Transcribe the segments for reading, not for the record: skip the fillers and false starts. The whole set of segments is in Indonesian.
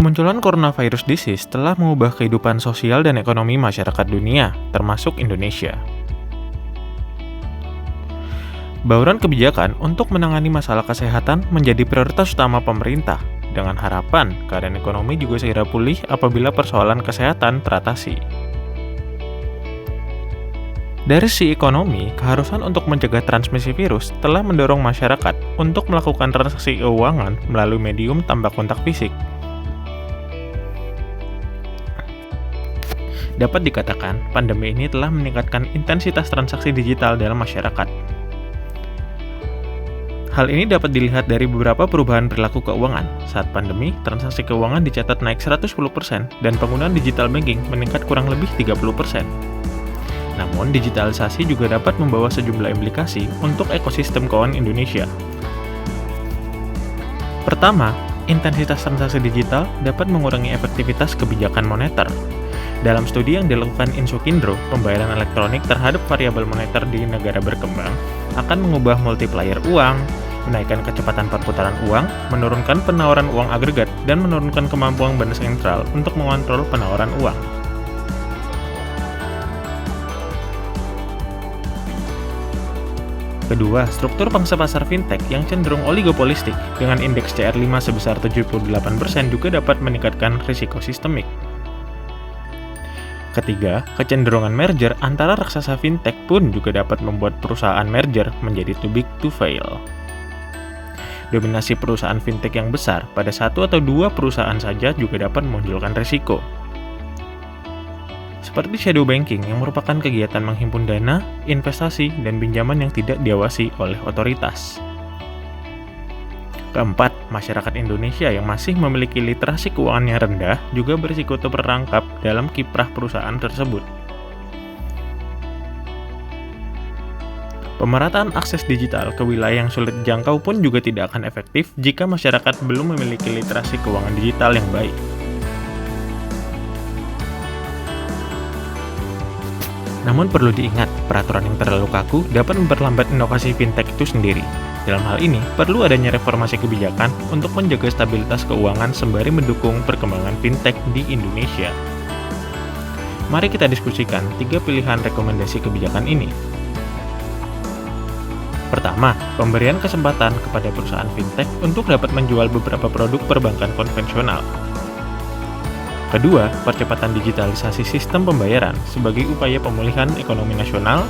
Kemunculan coronavirus disease telah mengubah kehidupan sosial dan ekonomi masyarakat dunia, termasuk Indonesia. Bauran kebijakan untuk menangani masalah kesehatan menjadi prioritas utama pemerintah, dengan harapan keadaan ekonomi juga segera pulih apabila persoalan kesehatan teratasi. Dari sisi ekonomi, keharusan untuk mencegah transmisi virus telah mendorong masyarakat untuk melakukan transaksi keuangan melalui medium tanpa kontak fisik. Dapat dikatakan, pandemi ini telah meningkatkan intensitas transaksi digital dalam masyarakat. Hal ini dapat dilihat dari beberapa perubahan perilaku keuangan. Saat pandemi, transaksi keuangan dicatat naik 110% dan penggunaan digital banking meningkat kurang lebih 30%. Namun, digitalisasi juga dapat membawa sejumlah implikasi untuk ekosistem keuangan Indonesia. Pertama, intensitas transaksi digital dapat mengurangi efektivitas kebijakan moneter. Dalam studi yang dilakukan Insukindro, pembayaran elektronik terhadap variabel moneter di negara berkembang akan mengubah multiplier uang, menaikkan kecepatan perputaran uang, menurunkan penawaran uang agregat, dan menurunkan kemampuan bank sentral untuk mengontrol penawaran uang. Kedua, struktur pangsa pasar fintech yang cenderung oligopolistik dengan indeks CR5 sebesar 78% juga dapat meningkatkan risiko sistemik. Ketiga, kecenderungan merger antara raksasa fintech pun juga dapat membuat perusahaan merger menjadi too big to fail. Dominasi perusahaan fintech yang besar pada satu atau dua perusahaan saja juga dapat memunculkan risiko. Seperti shadow banking yang merupakan kegiatan menghimpun dana, investasi, dan pinjaman yang tidak diawasi oleh otoritas. Keempat, masyarakat Indonesia yang masih memiliki literasi keuangan yang rendah juga berisiko terperangkap dalam kiprah perusahaan tersebut. Pemerataan akses digital ke wilayah yang sulit dijangkau pun juga tidak akan efektif jika masyarakat belum memiliki literasi keuangan digital yang baik. Namun perlu diingat, peraturan yang terlalu kaku dapat memperlambat inovasi fintech itu sendiri. Dalam hal ini, perlu adanya reformasi kebijakan untuk menjaga stabilitas keuangan sembari mendukung perkembangan fintech di Indonesia. Mari kita diskusikan 3 pilihan rekomendasi kebijakan ini. Pertama, pemberian kesempatan kepada perusahaan fintech untuk dapat menjual beberapa produk perbankan konvensional. Kedua, percepatan digitalisasi sistem pembayaran sebagai upaya pemulihan ekonomi nasional.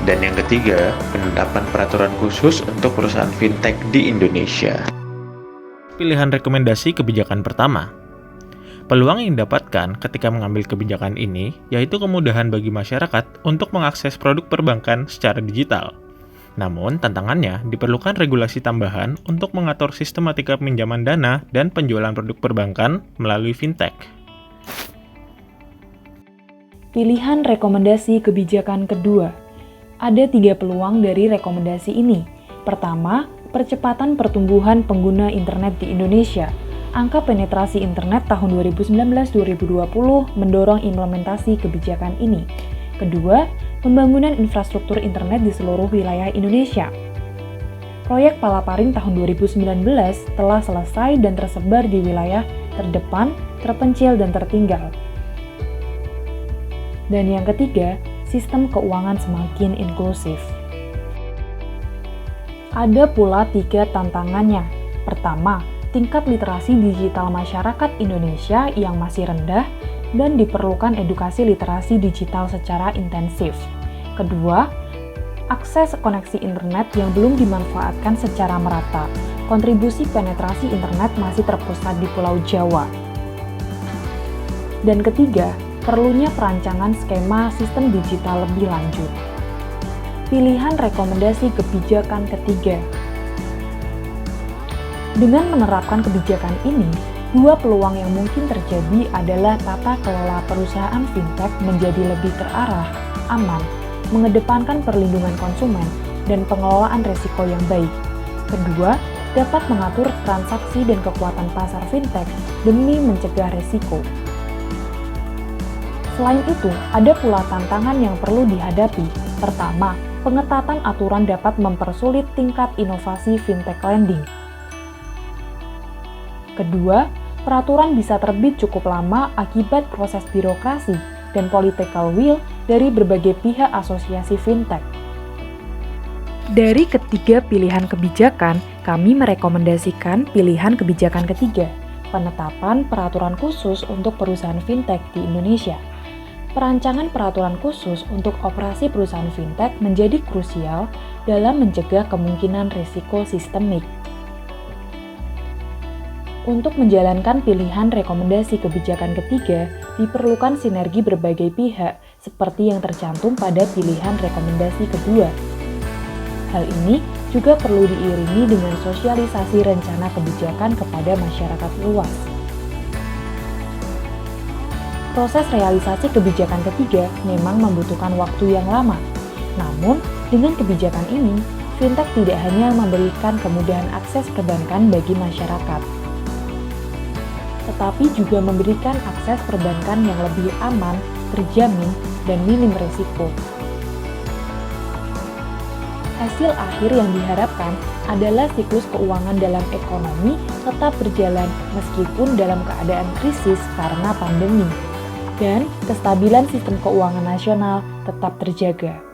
Dan yang ketiga, penetapan peraturan khusus untuk perusahaan fintech di Indonesia. Pilihan rekomendasi kebijakan pertama. Peluang yang didapatkan ketika mengambil kebijakan ini yaitu kemudahan bagi masyarakat untuk mengakses produk perbankan secara digital. Namun, tantangannya diperlukan regulasi tambahan untuk mengatur sistematika pinjaman dana dan penjualan produk perbankan melalui fintech. Pilihan rekomendasi kebijakan kedua. Ada 3 peluang dari rekomendasi ini. Pertama, percepatan pertumbuhan pengguna internet di Indonesia. Angka penetrasi internet tahun 2019-2020 mendorong implementasi kebijakan ini. Kedua, pembangunan infrastruktur internet di seluruh wilayah Indonesia. Proyek Palaparing tahun 2019 telah selesai dan tersebar di wilayah terdepan, terpencil, dan tertinggal. Dan yang ketiga, sistem keuangan semakin inklusif. Ada pula 3 tantangannya. Pertama, tingkat literasi digital masyarakat Indonesia yang masih rendah dan diperlukan edukasi literasi digital secara intensif. Kedua, akses koneksi internet yang belum dimanfaatkan secara merata. Kontribusi penetrasi internet masih terpusat di Pulau Jawa. Dan ketiga, perlunya perancangan skema sistem digital lebih lanjut. Pilihan rekomendasi kebijakan ketiga. Dengan menerapkan kebijakan ini, 2 peluang yang mungkin terjadi adalah tata kelola perusahaan fintech menjadi lebih terarah, aman, mengedepankan perlindungan konsumen, dan pengelolaan risiko yang baik. Kedua, dapat mengatur transaksi dan kekuatan pasar fintech demi mencegah risiko. Selain itu, ada pula tantangan yang perlu dihadapi. Pertama, pengetatan aturan dapat mempersulit tingkat inovasi fintech lending. Kedua, peraturan bisa terbit cukup lama akibat proses birokrasi dan political will dari berbagai pihak asosiasi fintech. Dari ketiga pilihan kebijakan, kami merekomendasikan pilihan kebijakan ketiga, penetapan peraturan khusus untuk perusahaan fintech di Indonesia. Perancangan peraturan khusus untuk operasi perusahaan fintech menjadi krusial dalam mencegah kemungkinan risiko sistemik. Untuk menjalankan pilihan rekomendasi kebijakan ketiga, diperlukan sinergi berbagai pihak seperti yang tercantum pada pilihan rekomendasi kedua. Hal ini juga perlu diiringi dengan sosialisasi rencana kebijakan kepada masyarakat luas. Proses realisasi kebijakan ketiga memang membutuhkan waktu yang lama. Namun, dengan kebijakan ini, fintech tidak hanya memberikan kemudahan akses perbankan bagi masyarakat, tetapi juga memberikan akses perbankan yang lebih aman, terjamin, dan minim risiko. Hasil akhir yang diharapkan adalah siklus keuangan dalam ekonomi tetap berjalan meskipun dalam keadaan krisis karena pandemi, dan kestabilan sistem keuangan nasional tetap terjaga.